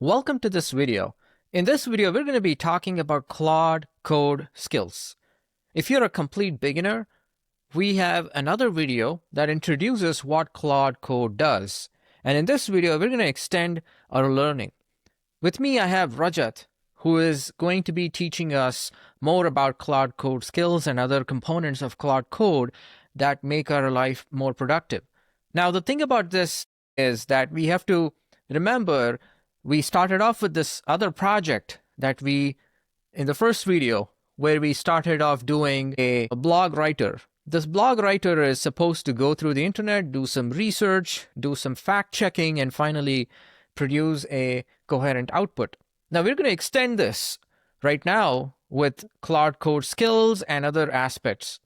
Welcome to this video. In this video, we're going to be talking about Claude Code Skills. If you're a complete beginner, we have another video that introduces what Claude Code does. And in this video, we're going to extend our learning. With me, I have Rajat, who is going to be teaching us more about Claude Code Skills and other components of Claude Code that make our life more productive. Now, the thing about this is that we have to remember we started off with this other project that in the first video, where we started off doing a blog writer. This blog writer is supposed to go through the internet, do some research, do some fact checking, and finally produce a coherent output. Now we're going to extend this right now with Claude Code Skills and other aspects.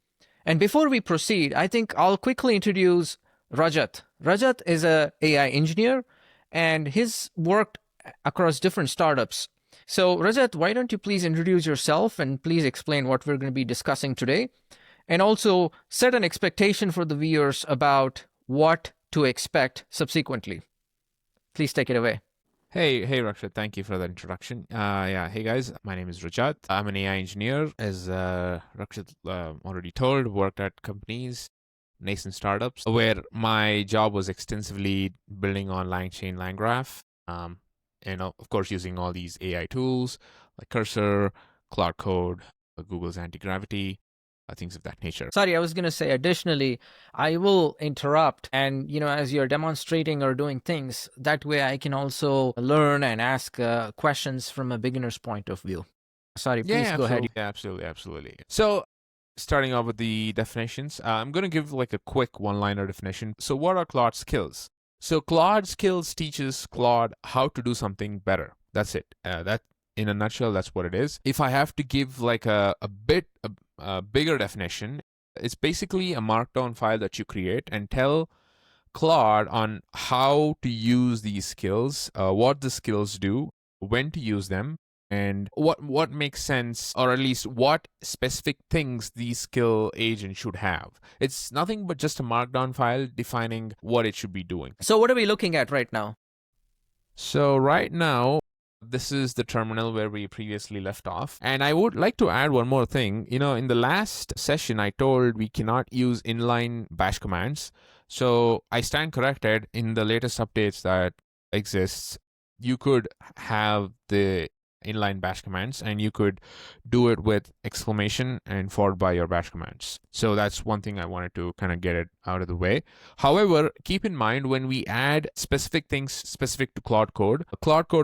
And before we proceed, I think I'll quickly introduce Rajat. Rajat is an AI engineer, and he's worked across different startups. So Rajat, why don't you please introduce yourself and please explain what we're going to be discussing today, and also set an expectation for the viewers about what to expect subsequently. Please take it away. Hey, Rakshat, thank you for that introduction. Hey guys, my name is Rajat. I'm an AI engineer. As Rakshat already told, worked at companies, nascent startups, where my job was extensively building on LangChain, LangGraph, and of course using all these AI tools like Cursor, Claude Code, Google's anti-gravity, things of that nature. Sorry, I was going to say, additionally, I will interrupt, and as you're demonstrating or doing things, that way I can also learn and ask questions from a beginner's point of view. Sorry, please go ahead. Yeah, absolutely. So starting off with the definitions, I'm going to give like a quick one-liner definition. So what are Claude skills? So Claude skills teaches Claude how to do something better. That's it. That in a nutshell, that's what it is. If I have to give like a bigger definition, it's basically a markdown file that you create and tell Claude on how to use these skills, what the skills do, when to use them, and what makes sense, or at least what specific things the skill agent should have. It's nothing but just a markdown file defining what it should be doing. So what are we looking at right now? So right now, this is the terminal where we previously left off. And I would like to add one more thing. In the last session, I told we cannot use inline bash commands. So I stand corrected. In the latest updates that exists, you could have the inline bash commands, and you could do it with exclamation and followed by your bash commands. So that's one thing I wanted to kind of get it out of the way. However, keep in mind when we add specific things specific to Claude Code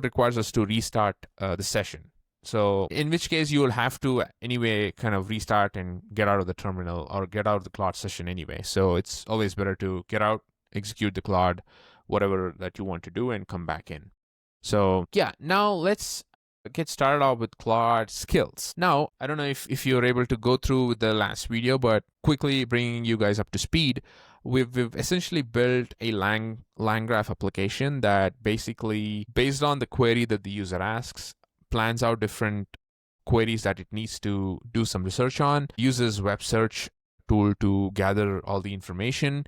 requires us to restart the session. So in which case you will have to anyway kind of restart and get out of the terminal or get out of the Claude session anyway. So it's always better to get out, execute the Claude, whatever that you want to do, and come back in. So yeah, now let's get started off with Claude skills. Now, I don't know if you're able to go through with the last video, but quickly bringing you guys up to speed, we've essentially built a LangGraph application that basically, based on the query that the user asks, plans out different queries that it needs to do some research on, uses web search tool to gather all the information.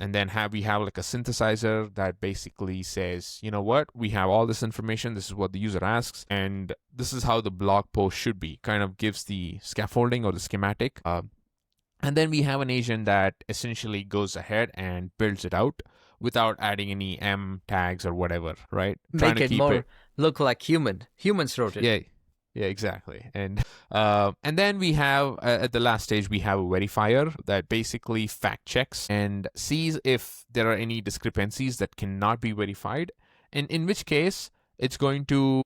And then we have like a synthesizer that basically says, you know what, we have all this information, this is what the user asks, and this is how the blog post should be, kind of gives the scaffolding or the schematic. And then we have an agent that essentially goes ahead and builds it out without adding any M tags or whatever, right? Make it more look like humans wrote it. Yeah, exactly. And then we have, at the last stage, we have a verifier that basically fact checks and sees if there are any discrepancies that cannot be verified. And in which case, it's going to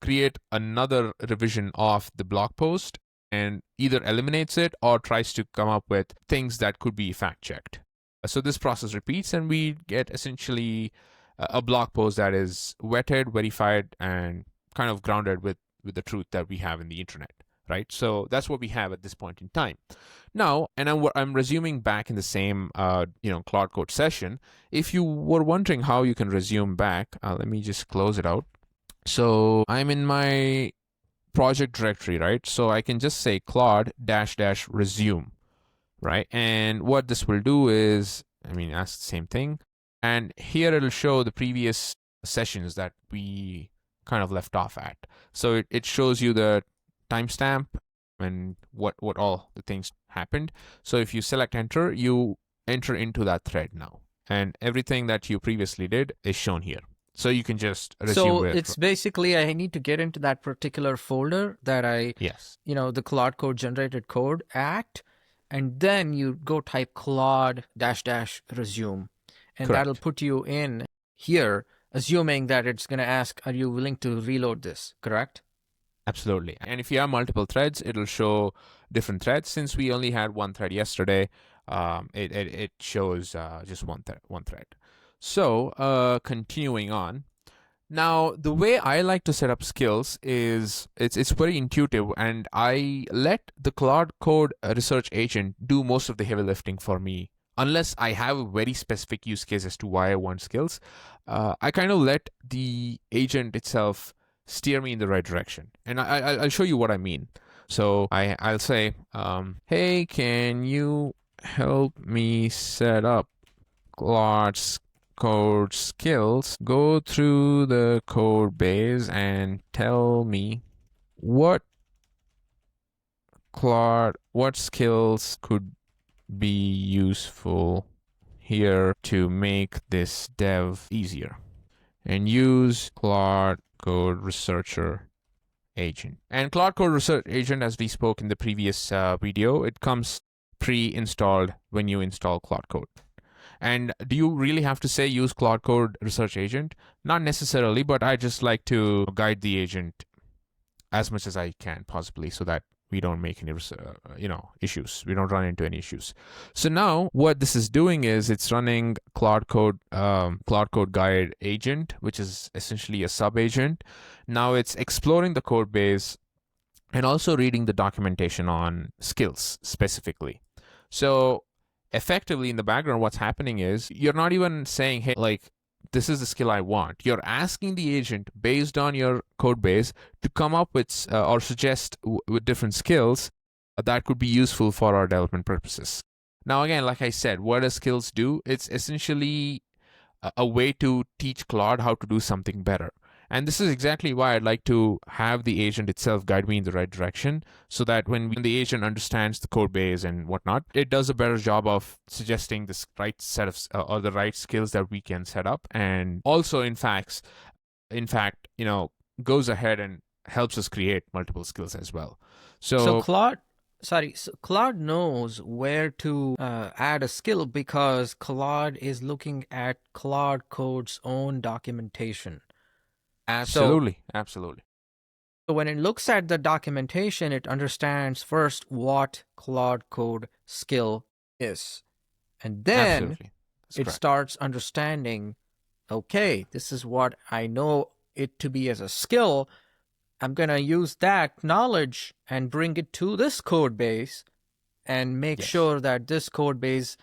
create another revision of the blog post and either eliminates it or tries to come up with things that could be fact checked. So this process repeats, and we get essentially a blog post that is vetted, verified, and kind of grounded with the truth that we have in the internet, right? So that's what we have at this point in time. Now, and I'm resuming back in the same, Claude Code session. If you were wondering how you can resume back, let me just close it out. So I'm in my project directory, right? So I can just say Claude -- resume, right? And what this will do is, ask the same thing. And here it'll show the previous sessions that we kind of left off at. So it shows you the timestamp and what all the things happened. So if you select enter, you enter into that thread now, and everything that you previously did is shown here. So you can just resume. So it's basically I need to get into that particular folder that yes, the Claude Code generated code at, and then you go type Claude -- resume, and correct. that'll put you in here, assuming that it's going to ask, are you willing to reload this, correct? Absolutely. And if you have multiple threads, it'll show different threads. Since we only had one thread yesterday, it shows just one thread. So continuing on. Now, the way I like to set up skills is it's very intuitive, and I let the Claude Code research agent do most of the heavy lifting for me. Unless I have a very specific use case as to why I want skills, I kind of let the agent itself steer me in the right direction. And I'll show you what I mean. So I'll say, hey, can you help me set up Claude Code Skills? Go through the code base and tell me what skills could be useful here to make this dev easier, and use Claude Code Researcher Agent. And Claude Code Research Agent, as we spoke in the previous video, it comes pre-installed when you install Claude Code. And do you really have to say use Claude Code Research Agent? Not necessarily, but I just like to guide the agent as much as I can possibly, so that we don't make any issues. We don't run into any issues. So now what this is doing is it's running Claude Code Guide agent, which is essentially a sub agent. Now it's exploring the code base and also reading the documentation on skills specifically. So effectively in the background, what's happening is you're not even saying, hey, like, this is the skill I want. You're asking the agent based on your code base to come up with or suggest with different skills that could be useful for our development purposes. Now, again, like I said, what do skills do? It's essentially a way to teach Claude how to do something better. And this is exactly why I'd like to have the agent itself guide me in the right direction, so that when the agent understands the code base and whatnot, it does a better job of suggesting the right set of or the right skills that we can set up, and also in fact, goes ahead and helps us create multiple skills as well. So Claude knows where to add a skill because Claude is looking at Claude Code's own documentation. Absolutely. So when it looks at the documentation, it understands first what Claude Code skill is. And then it starts understanding, okay, this is what I know it to be as a skill. I'm going to use that knowledge and bring it to this code base and make sure that this code base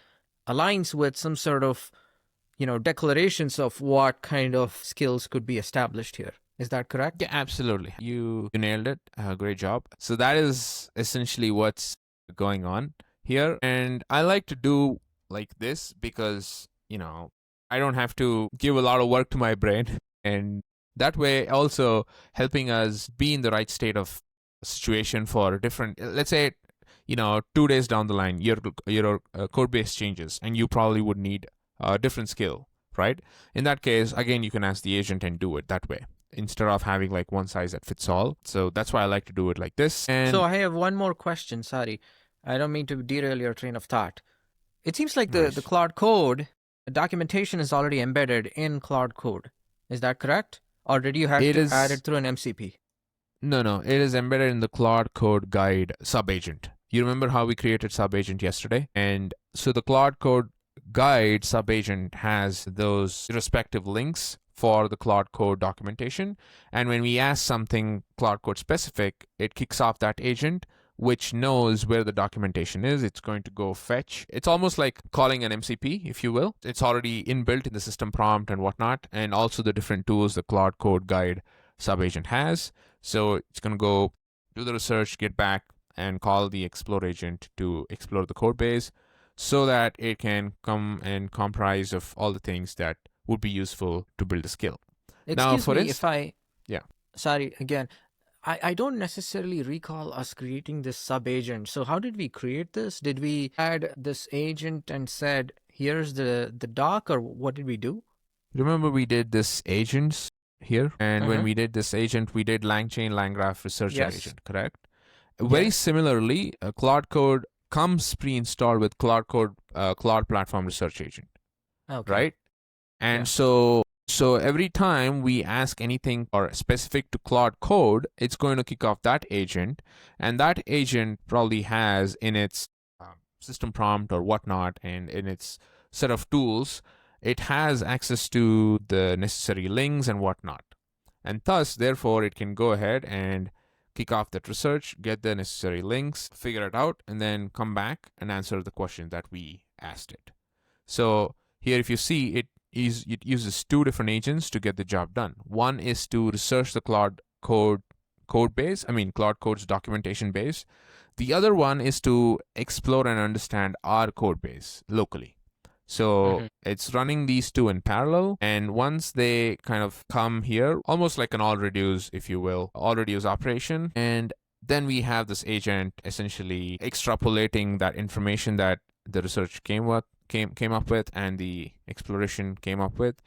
aligns with some sort of declarations of what kind of skills could be established here. Is that correct? Yeah, absolutely. You nailed it. Great job. So that is essentially what's going on here. And I like to do like this because, I don't have to give a lot of work to my brain. And that way also helping us be in the right state of situation for different, let's say, 2 days down the line, your code base changes and you probably would need a different skill, right? In that case, again, you can ask the agent and do it that way, instead of having like one size that fits all. So that's why I like to do it like this. And so I have one more question. Sorry, I don't mean to derail your train of thought. It seems like the Claude Code documentation is already embedded in Claude Code. Is that correct? Or did you have to add it through an MCP? No, it is embedded in the Claude Code Guide subagent. You remember how we created subagent yesterday? And so the Claude Code Guide subagent has those respective links for the Claude Code documentation. And when we ask something Claude Code specific, it kicks off that agent, which knows where the documentation is. It's going to go fetch. It's almost like calling an MCP, if you will. It's already inbuilt in the system prompt and whatnot, and also the different tools the Claude Code Guide subagent has. So it's going to go do the research, get back, and call the explore agent to explore the code base, so that it can come and comprise of all the things that would be useful to build a skill. Now, Excuse for me instance, if I, yeah. sorry again. I don't necessarily recall us creating this sub-agent. So how did we create this? Did we add this agent and said, here's the doc, or what did we do? Remember we did this agents here, and when Mm-hmm. we did this agent, we did LangChain, LangGraph researcher Yes. agent, correct? Very Yes. similarly, Claude Code comes pre-installed with Claude Code, Claude Platform Research Agent, Okay. right? And Yeah. so every time we ask anything or specific to Claude Code, it's going to kick off that agent, and that agent probably has in its system prompt or whatnot, and in its set of tools, it has access to the necessary links and whatnot, and thus, therefore, it can go ahead and kick off that research, get the necessary links, figure it out, and then come back and answer the question that we asked it. So here, if you see, it uses two different agents to get the job done. One is to research the Claude code base, Claude Code's documentation base. The other one is to explore and understand our code base locally. So Mm-hmm. it's running these two in parallel, and once they kind of come here, almost like an all reduce, if you will, all reduce operation, and then we have this agent essentially extrapolating that information that the research came up with and the exploration came up with,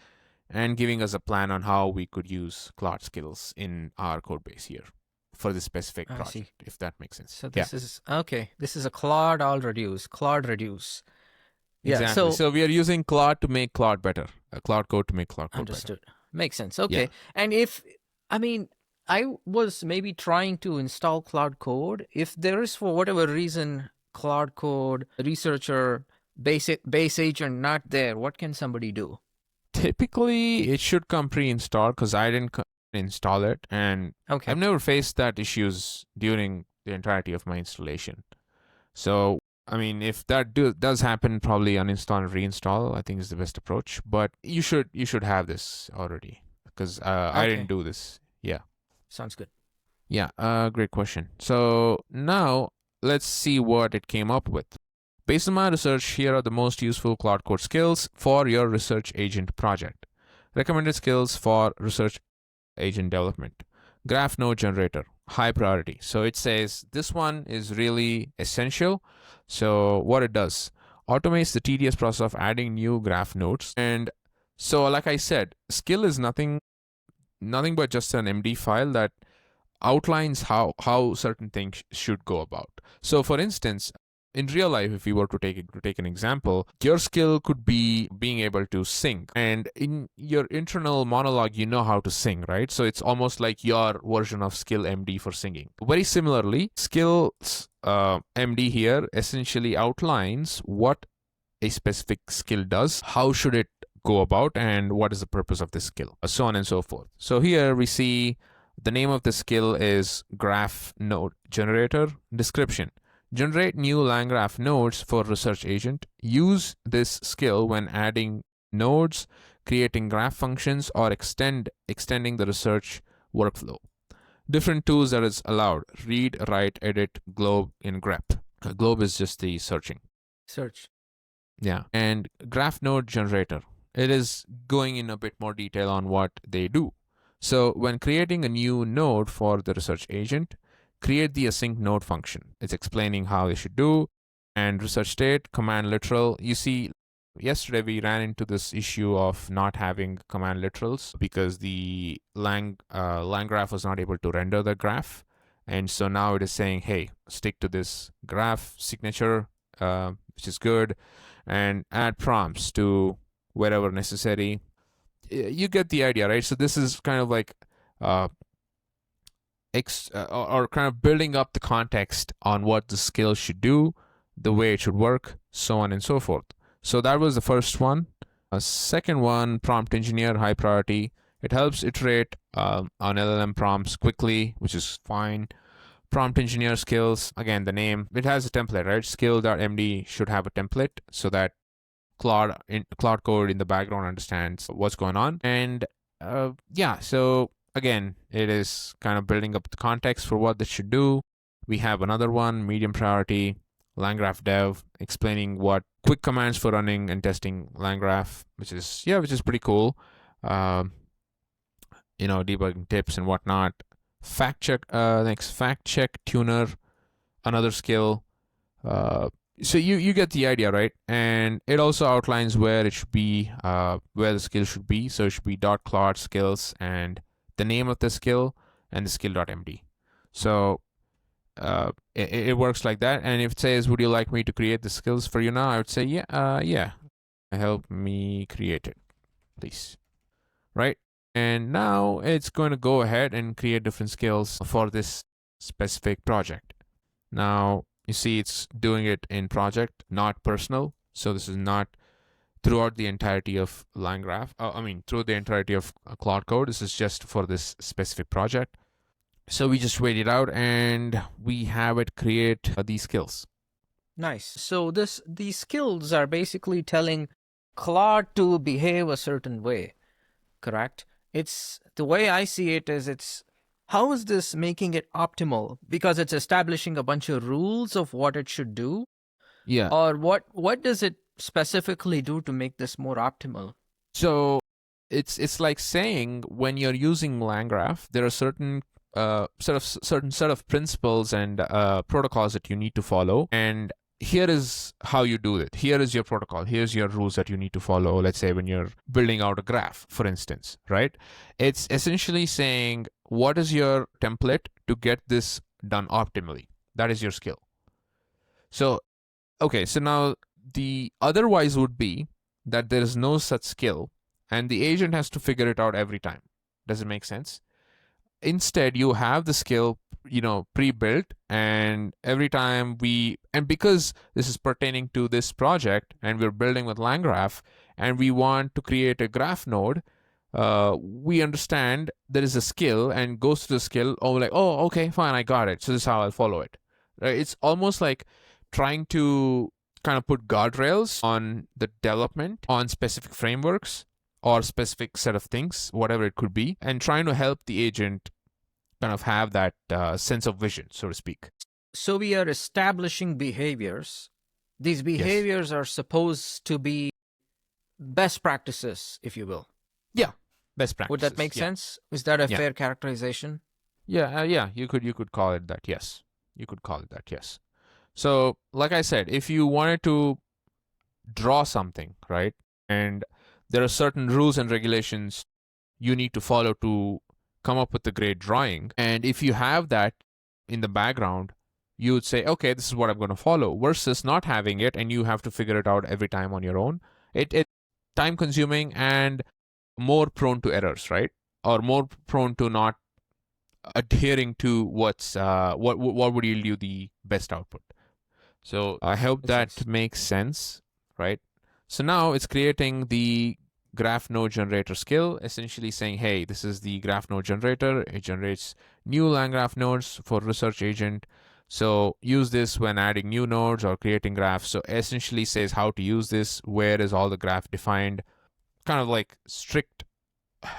and giving us a plan on how we could use Claude skills in our code base here for this specific I see. project, if that makes sense. So Yeah, this is okay. This is a Claude reduce. Yeah. exactly. So So we are using Claude to make Claude better, Claude Code to make Claude Code better. understood. Makes sense. Yeah. Okay. And if I mean, I was maybe trying to install Claude Code. If there is, for whatever reason, Claude Code researcher base agent not there, what can somebody do? Typically, it should come pre-installed because I didn't install it, and Okay. I've never faced that issues during the entirety of my installation. So, if that does happen, probably uninstall and reinstall, I think is the best approach. But you should have this already because I didn't Okay. do this. Yeah. Sounds good. Yeah. Great question. So now let's see what it came up with. Based on my research, here are the most useful Claude Code skills for your research agent project. Recommended skills for research agent development. Graph node generator, high priority. So it says this one is really essential. So what it does, automates the tedious process of adding new graph nodes. And so, like I said, skill is nothing but just an MD file that outlines how certain things should go about. So for instance, in real life, if we were to take an example, your skill could be being able to sing, and in your internal monologue, you know how to sing, right? So it's almost like your version of skill MD for singing. Very similarly, skills MD here essentially outlines what a specific skill does, how should it go about, and what is the purpose of this skill, so on and so forth. So here we see the name of the skill is graph node generator. Description: generate new LangGraph nodes for research agent. Use this skill when adding nodes, creating graph functions, or extending the research workflow. Different tools that is allowed: read, write, edit, globe in grep. Globe is just the searching. Search. Yeah. And graph node generator, it is going in a bit more detail on what they do. So when creating a new node for the research agent, create the async node function. It's explaining how they should do. And research state, command literal. You see, yesterday we ran into this issue of not having command literals because the LangGraph was not able to render the graph. And so now it is saying, hey, stick to this graph signature, which is good, and add prompts to wherever necessary. You get the idea, right? So this is kind of like or kind of building up the context on what the skill should do, the way it should work, so on and so forth. So that was the first one. Second one, prompt engineer, high priority. It helps iterate on LLM prompts quickly, which is fine. Prompt engineer skills, again, the name, it has a template, right? Skill.md should have a template so that Claude Code in the background understands what's going on. And so again, it is kind of building up the context for what this should do. We have another one, medium priority, LangGraph dev, explaining what quick commands for running and testing LangGraph, which is pretty cool. debugging tips and whatnot. Fact check, next fact check tuner, another skill. So you get the idea, right? And it also outlines where it should be, where the skill should be. So it should be .Claude Skills and the name of the skill and the skill.md. So it works like that. And if it says, would you like me to create the skills for you now? I would say, yeah. Help me create it, please. Right? And now it's going to go ahead and create different skills for this specific project. Now, you see it's doing it in project, not personal. So this is not throughout the entirety of LangGraph. Through the entirety of Claude Code. This is just for this specific project. So we just wait it out and we have it create these skills. Nice. So these skills are basically telling Claude to behave a certain way, correct? It's the way I see it is how is this making it optimal? Because it's establishing a bunch of rules of what it should do. Yeah. Or what does it specifically do to make this more optimal? So it's like saying when you're using LangGraph, there are certain set of principles and protocols that you need to follow, and here is how you do it. Here is your protocol. Here's your rules that you need to follow. Let's say when you're building out a graph, for instance, right? It's essentially saying what is your template to get this done optimally. That is your skill. So, okay, so now the otherwise would be that there is no such skill and the agent has to figure it out every time. Does it make sense? Instead, you have the skill, pre-built, and every time because this is pertaining to this project and we're building with LangGraph and we want to create a graph node, we understand there is a skill and goes to the skill, okay, fine, I got it. So this is how I'll follow it. Right? It's almost like trying to kind of put guardrails on the development on specific frameworks or specific set of things, whatever it could be, and trying to help the agent kind of have that sense of vision, so to speak. So we are establishing behaviors. These behaviors are supposed to be best practices, if you will. Yeah, best practices. Would that make sense? Is that a fair characterization? Yeah, you could call it that, yes. You could call it that, yes. So, like I said, if you wanted to draw something, right, and there are certain rules and regulations you need to follow to come up with a great drawing, and if you have that in the background, you would say, okay, this is what I'm going to follow, versus not having it and you have to figure it out every time on your own. It's time consuming and more prone to errors, right? Or more prone to not adhering to what would yield you the best output. So I hope that makes sense, right? So now it's creating the graph node generator skill, essentially saying, hey, this is the graph node generator. It generates new LangGraph nodes for research agent. So use this when adding new nodes or creating graphs. So essentially says how to use this, where is all the graph defined, kind of like strict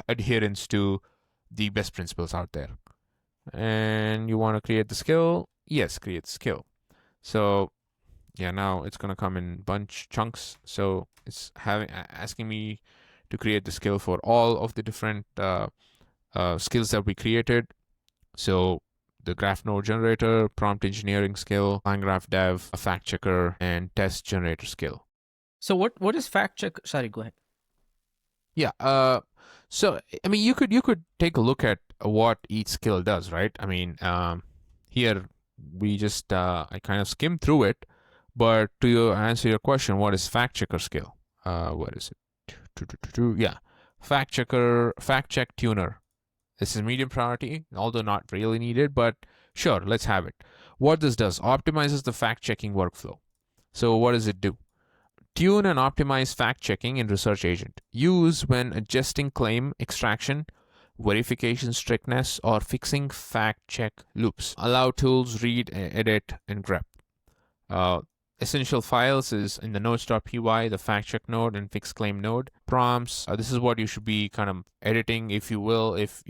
adherence to the best principles out there. And you want to create the skill? Yes, create the skill. So yeah, now it's going to come in bunch chunks. So it's asking me to create the skill for all of the different skills that we created. So the graph node generator, prompt engineering skill, LangGraph dev, a fact checker, and test generator skill. So what is fact check? Sorry, go ahead. Yeah. So you could take a look at what each skill does, right? Here we just I kind of skimmed through it, but to answer your question, what is fact checker skill? What is it? Yeah, fact check tuner. This is medium priority, although not really needed, but sure, let's have it. What this does, optimizes the fact checking workflow. So what does it do? Tune and optimize fact checking in Research Agent. Use when adjusting claim extraction, verification strictness, or fixing fact check loops. Allow tools read, edit, and grep. Essential files is in the nodes.py, the fact check node and fix claim node. Prompts, this is what you should be kind of editing, if you will, if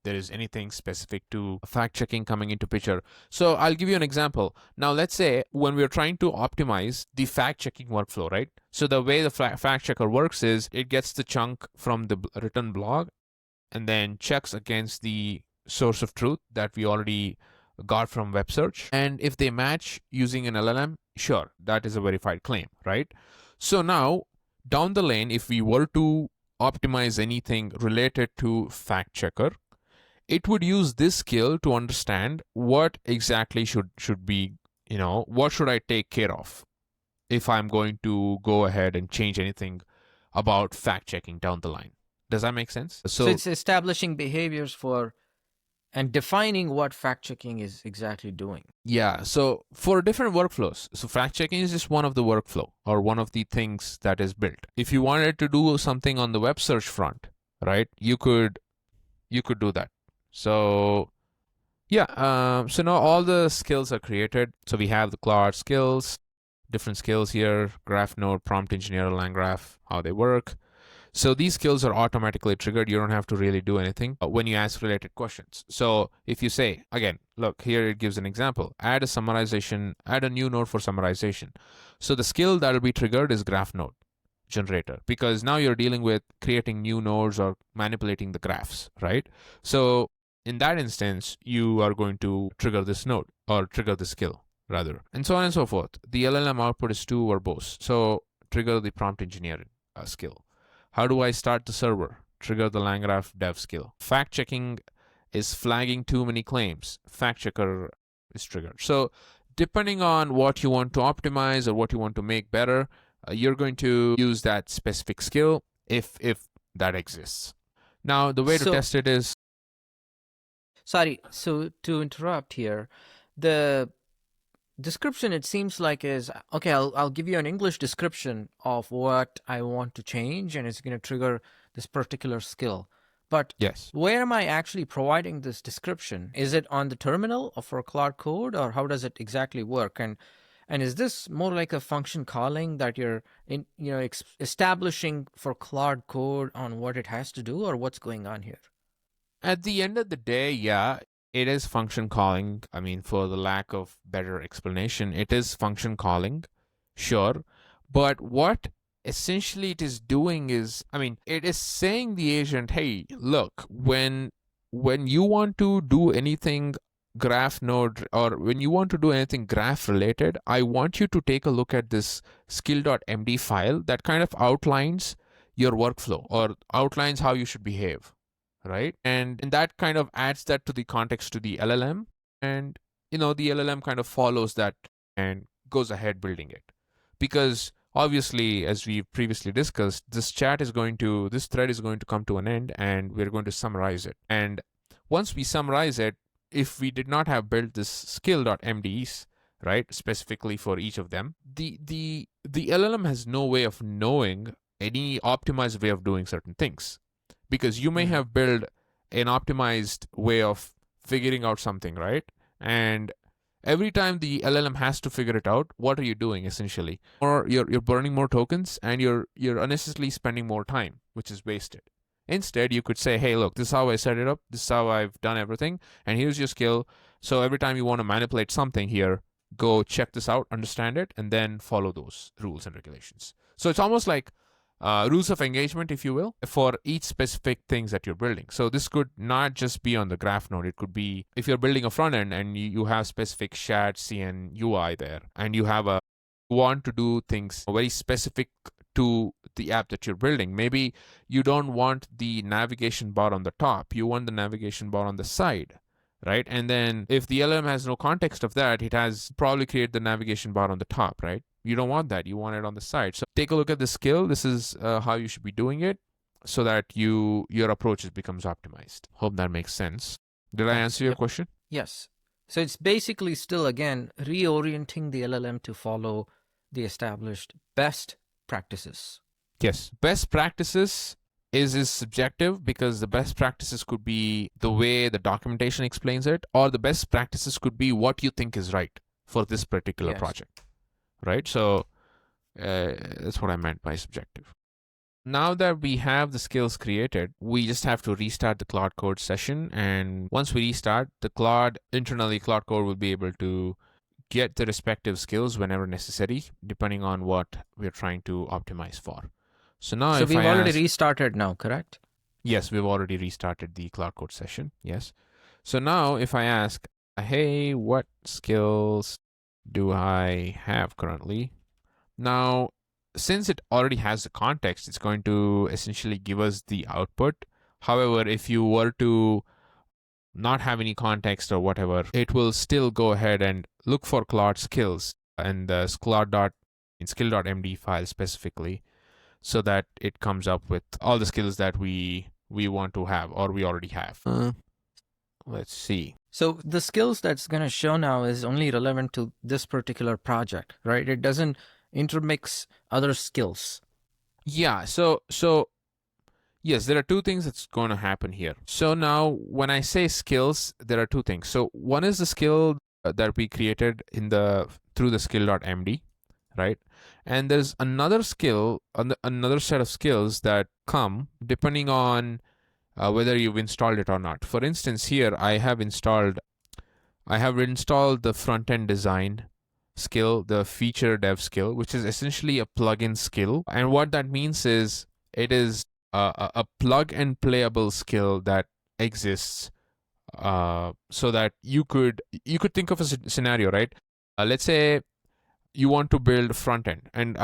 there is anything specific to fact checking coming into picture. So I'll give you an example. Now let's say when we're trying to optimize the fact checking workflow, right? So the way the fact checker works is it gets the chunk from the written blog and then checks against the source of truth that we already got from web search. And if they match using an LLM, sure, that is a verified claim, right? So now, down the lane, if we were to optimize anything related to fact checker, it would use this skill to understand what exactly should be, what should I take care of if I'm going to go ahead and change anything about fact checking down the line. Does that make sense? So it's establishing behaviors for and defining what fact checking is exactly doing. Yeah, so for different workflows, so fact checking is just one of the workflow or one of the things that is built. If you wanted to do something on the web search front, right, you could do that. So yeah, so now all the skills are created. So we have the Claude skills, different skills here, graph node, prompt engineer, LangGraph, how they work. So these skills are automatically triggered. You don't have to really do anything when you ask related questions. So if you say, again, look, here it gives an example, add a new node for summarization. So the skill that will be triggered is graph node generator, because now you're dealing with creating new nodes or manipulating the graphs, right? So in that instance, you are going to trigger this node or trigger the skill rather, and so on and so forth. The LLM output is too verbose. So trigger the prompt engineering skill. How do I start the server? Trigger the LangGraph dev skill. Fact checking is flagging too many claims. Fact checker is triggered. So depending on what you want to optimize or what you want to make better, you're going to use that specific skill if that exists. Now, the way to test it is... Sorry, so to interrupt here, the description, it seems like is, okay, I'll give you an English description of what I want to change, and it's going to trigger this particular skill. But yes, where am I actually providing this description? Is it on the terminal or for Claude Code, or how does it exactly work? And is this more like a function calling that you're establishing for Claude Code on what it has to do, or what's going on here? At the end of the day, yeah, it is function calling. I mean, for the lack of better explanation, it is function calling, sure. But what essentially it is doing is, I mean, it is saying the agent, hey, look, when you want to do anything graph node or when you want to do anything graph related, I want you to take a look at this skill.md file that kind of outlines your workflow or outlines how you should behave, right? And that kind of adds that to the context to the LLM, and the LLM kind of follows that and goes ahead building it. Because obviously, as we previously discussed, this thread is going to come to an end, and we're going to summarize it. And once we summarize it, if we did not have built this skill.mds, right, specifically for each of them, the LLM has no way of knowing any optimized way of doing certain things. Because you may have built an optimized way of figuring out something, right? And every time the LLM has to figure it out, what are you doing essentially? Or you're burning more tokens and you're unnecessarily spending more time, which is wasted. Instead, you could say, hey, look, this is how I set it up. This is how I've done everything. And here's your skill. So every time you want to manipulate something here, go check this out, understand it, and then follow those rules and regulations. So it's almost like rules of engagement, if you will, for each specific things that you're building. So this could not just be on the graph node. It could be if you're building a front end and you have specific shared CN UI there, and you want to do things very specific to the app that you're building. Maybe you don't want the navigation bar on the top. You want the navigation bar on the side, right? And then if the LLM has no context of that, it has probably created the navigation bar on the top, right? You don't want that. You want it on the side. So take a look at the skill. This is how you should be doing it so that your approach becomes optimized. Hope that makes sense. Did I answer your question? Yes. So it's basically still, again, reorienting the LLM to follow the established best practices. Yes. Best practices is subjective, because the best practices could be the way the documentation explains it, or the best practices could be what you think is right for this particular project. Right? So that's what I meant by subjective. Now that we have the skills created, we just have to restart the Claude Code session. And once we restart, internally Claude Code will be able to get the respective skills whenever necessary, depending on what we're trying to optimize for. So now we've already restarted now, correct? Yes, we've already restarted the Claude Code session. Yes. So now if I ask, hey, what skills do I have currently? Now, since it already has the context, it's going to essentially give us the output. However, if you were to not have any context or whatever, it will still go ahead and look for Claude skills and the skill.md file specifically, so that it comes up with all the skills that we want to have or we already have. Let's see. So the skills that's going to show now is only relevant to this particular project, right? It doesn't intermix other skills. Yeah, so yes, there are two things that's going to happen here. So now when I say skills, there are two things. So one is the skill that we created through the skill.md, right? And there's another skill, another set of skills that come depending on whether you've installed it or not. For instance, here I have installed the front-end design skill, the feature dev skill, which is essentially a plugin skill. And what that means is it is a plug and playable skill that exists, so that you could think of a scenario, right? Let's say you want to build front end, and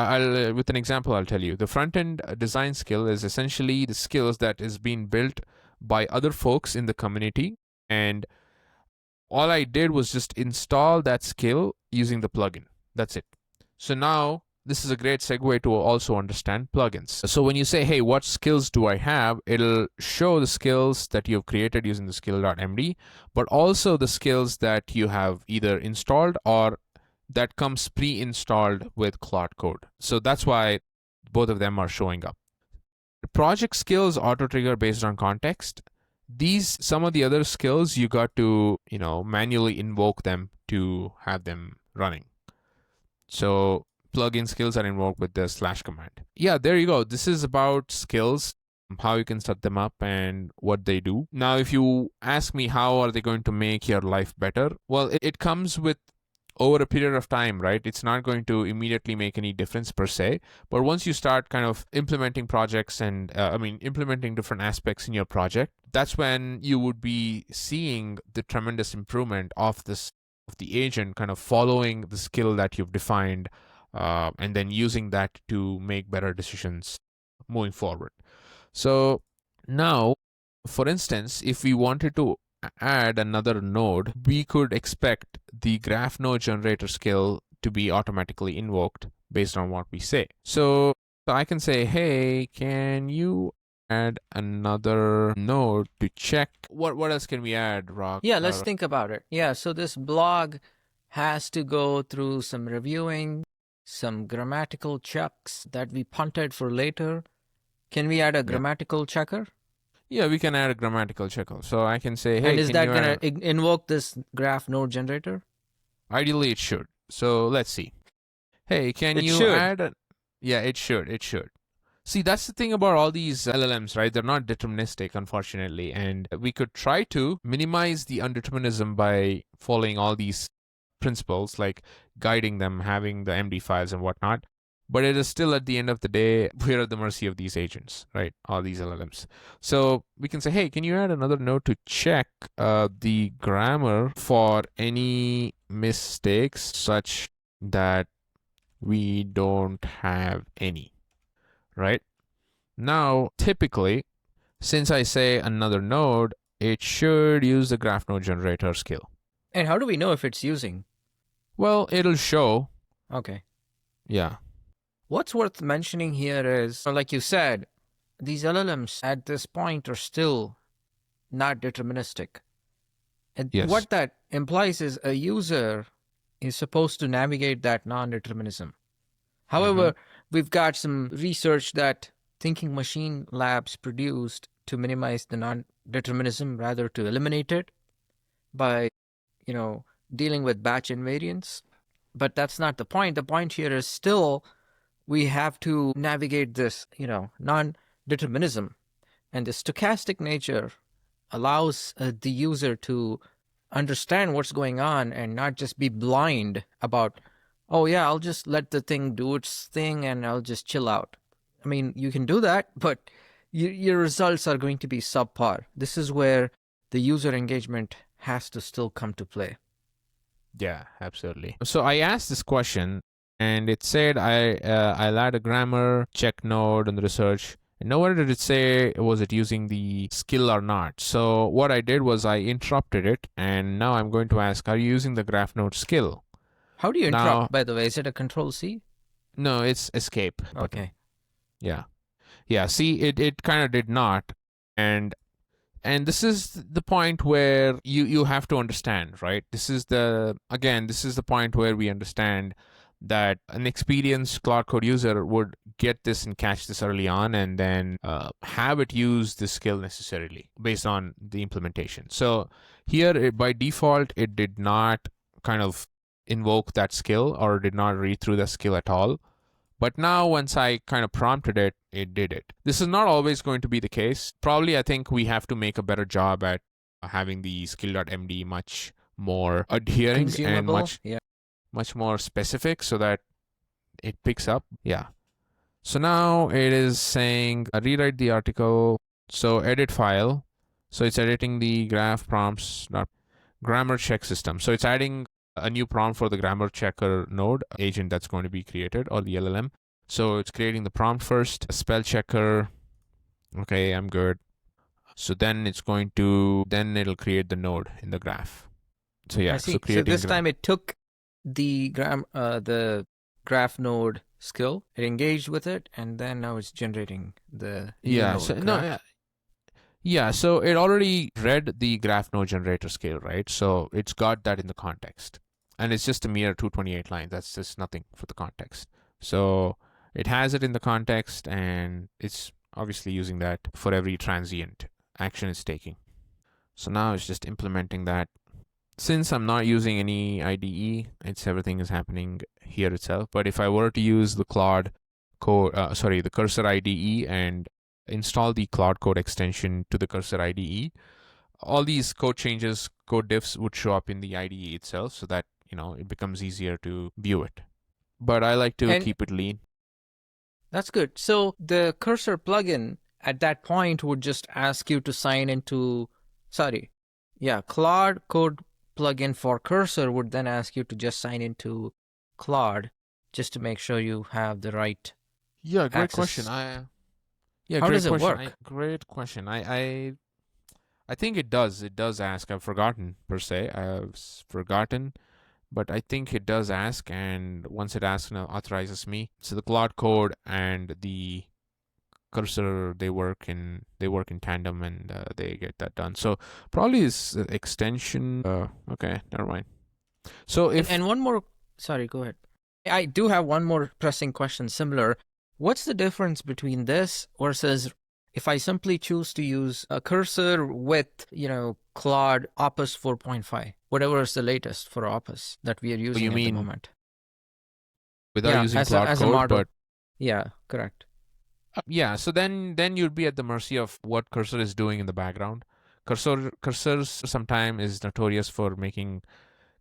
with an example I'll tell you. The front end design skill is essentially the skills that is being built by other folks in the community, and all I did was just install that skill using the plugin. That's it. So now this is a great segue to also understand plugins. So when you say, hey, what skills do I have? It'll show the skills that you've created using the skill.md, but also the skills that you have either installed or that comes pre-installed with Claude Code. So that's why both of them are showing up. Project skills auto-trigger based on context. Some of the other skills, you got to, manually invoke them to have them running. So plugin skills are invoked with the / command. Yeah, there you go. This is about skills, how you can set them up and what they do. Now, if you ask me how are they going to make your life better, well, it comes with over a period of time, right? It's not going to immediately make any difference per se, but once you start kind of implementing projects and implementing different aspects in your project, that's when you would be seeing the tremendous improvement of the agent kind of following the skill that you've defined, and then using that to make better decisions moving forward. So now, for instance, if we wanted to add another node, we could expect the graph node generator skill to be automatically invoked based on what we say. So I can say, hey, can you add another node to check? What else can we add, Rock? Yeah, let's think about it. Yeah, so this blog has to go through some reviewing, some grammatical checks that we punted for later. Can we add a grammatical checker? Yeah, we can add a grammatical checker. So I can say, hey, and is that going to invoke this graph node generator? Ideally, it should. So let's see. Hey, can you add Yeah, it should. It should. See, that's the thing about all these LLMs, right? They're not deterministic, unfortunately. And we could try to minimize the undeterminism by following all these principles, like guiding them, having the MD files and whatnot. But it is still, at the end of the day, we're at the mercy of these agents, right? All these LLMs. So we can say, hey, can you add another node to check the grammar for any mistakes such that we don't have any, right? Now, typically, since I say another node, it should use the graph node generator skill. And how do we know if it's using? Well, it'll show. Okay. Yeah. What's worth mentioning here is, like you said, these LLMs at this point are still not deterministic. And yes. What that implies is a user is supposed to navigate that non-determinism. However, we've got some research that Thinking Machine Labs produced to minimize the non-determinism, rather to eliminate it by, dealing with batch invariance. But that's not the point. The point here is still we have to navigate this, non-determinism. And the stochastic nature allows the user to understand what's going on and not just be blind about, oh yeah, I'll just let the thing do its thing and I'll just chill out. I mean, you can do that, but your results are going to be subpar. This is where the user engagement has to still come to play. Yeah, absolutely. So I asked this question, and it said I'll add a grammar check node in the research. And nowhere did it say was it using the skill or not. So what I did was I interrupted it, and now I'm going to ask, are you using the graph node skill? How do you Now, interrupt, by the way? Is it a control C? no, it's escape button. Okay. Yeah. Yeah, see, it kind of did not. And this is the point where you have to understand, right? This is the point where we understand that an experienced Claude Code user would get this and catch this early on, and then have it use the skill necessarily based on the implementation. So here, by default, it did not kind of invoke that skill or did not read through the skill at all. But now once I kind of prompted it, it did it. This is not always going to be the case. Probably I think we have to make a better job at having the skill.md much more adhering and much more specific so that it picks up. Yeah. So now it is saying rewrite the article. So edit file. So it's editing the graph prompts, not grammar check system. So it's adding a new prompt for the grammar checker node agent that's going to be created, or the LLM. So it's creating the prompt first, spell checker. Okay, I'm good. So then it'll create the node in the graph. So yeah, I see. So this time it took the graph node skill, it engaged with it, and then now it's generating the node. So it already read the graph node generator scale, right? So it's got that in the context. And it's just a mere 228 lines. That's just nothing for the context. So it has it in the context, and it's obviously using that for every transient action it's taking. So now it's just implementing that. Since I'm not using any IDE, everything is happening here itself. But if I were to use the the Cursor IDE and install the Claude Code extension to the Cursor IDE, all these code changes, code diffs would show up in the IDE itself, so that it becomes easier to view it. But I like to keep it lean. That's good. So the Cursor plugin at that point would just ask you to sign into, Claude Code plugin for Cursor would then ask you to just sign into Claude just to make sure you have the right great access. Question. How does it work? Great question. I think it does. It does ask. I've forgotten, per se. I've forgotten. But I think it does ask, and once it asks, it authorizes me. So the Claude Code and the Cursor, they work in tandem, and they get that done. So probably is extension. Okay, never mind. So and one more. Sorry, go ahead. I do have one more pressing question. Similar. What's the difference between this versus if I simply choose to use a Cursor with, Claude Opus 4.5, whatever is the latest for Opus that we are using at the moment? Without using Claude Code, but yeah, correct. So then you'd be at the mercy of what Cursor is doing in the background. Cursors sometimes is notorious for making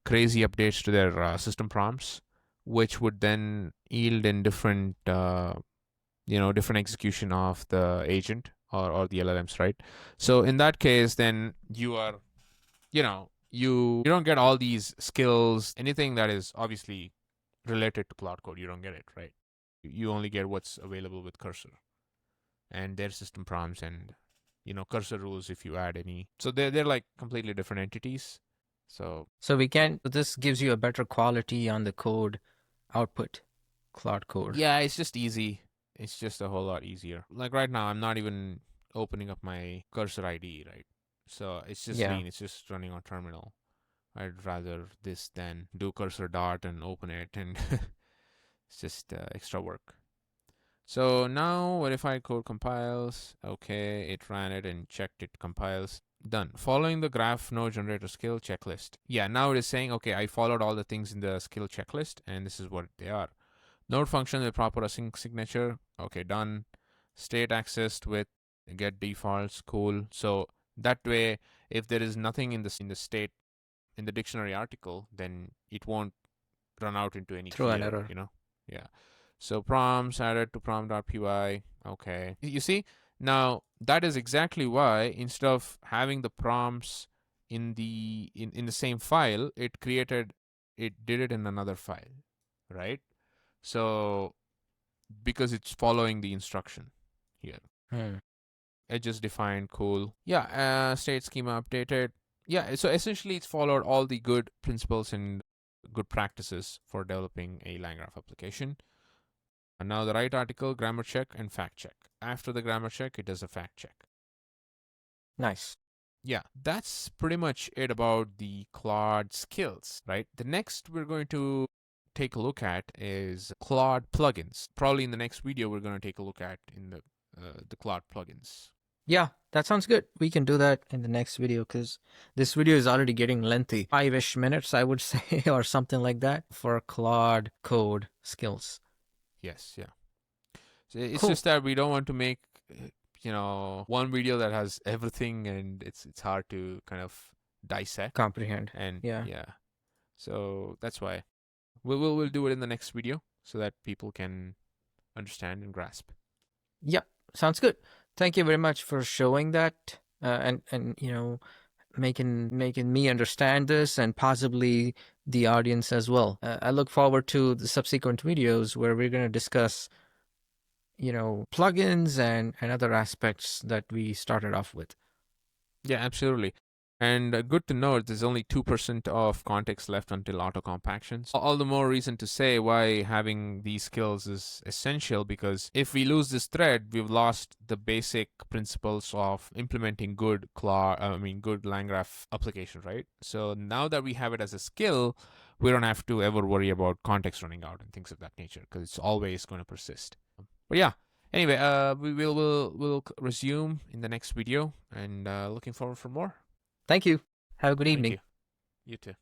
crazy updates to their system prompts, which would then yield in different different execution of the agent or the LLMs, right? So in that case, then you are, you don't get all these skills, anything that is obviously related to Claude Code, you don't get it, right? You only get what's available with Cursor and their system prompts and, Cursor rules if you add any. So they're like completely different entities. So this gives you a better quality on the code output, Claude Code. Yeah, it's just easy. It's just a whole lot easier. Like right now, I'm not even opening up my Cursor IDE, right? So it's just lean. It's just running on terminal. I'd rather this than do cursor dot and open it, and it's just extra work. So now verified code compiles. Okay, it ran it and checked it compiles. Done. Following the graph node generator skill checklist. Yeah, now it is saying, okay, I followed all the things in the skill checklist, and this is what they are. Node function with proper async signature. Okay, done. State accessed with get defaults. Cool. So that way, if there is nothing in the state in the dictionary article, then it won't run out into any an error. Yeah. So prompts added to prompt.py. Okay. You see, Now, that is exactly why instead of having the prompts in the same file, it did it in another file, right? So because it's following the instruction here. Edges defined, cool. Yeah, state schema updated. Yeah, so essentially it's followed all the good principles and good practices for developing a LangGraph application. And now the right article, grammar check, and fact check. After the grammar check, it does a fact check. Nice. Yeah, that's pretty much it about the Claude skills, right? The next we're going to take a look at is Claude plugins. Probably in the next video, we're going to take a look at in the Claude plugins. Yeah, that sounds good. We can do that in the next video because this video is already getting lengthy. 5-ish minutes, I would say, or something like that for Claude Code Skills. Yes, yeah. So it's Cool. just that we don't want to make one video that has everything, and it's hard to kind of dissect, Comprehend. and Yeah. So that's why we'll do it in the next video so that people can understand and grasp. Yep, sounds good. Thank you very much for showing that and making me understand this and possibly the audience as well. I look forward to the subsequent videos where we're going to discuss plugins and other aspects that we started off with. Yeah, absolutely. And good to know there's only 2% of context left until auto-compaction. All the more reason to say why having these skills is essential, because if we lose this thread, we've lost the basic principles of implementing good LangGraph application, right? So now that we have it as a skill, we don't have to ever worry about context running out and things of that nature, because it's always going to persist. But yeah. Anyway, we'll resume in the next video, and looking forward for more. Thank you. Have a good evening. Thank you. You too.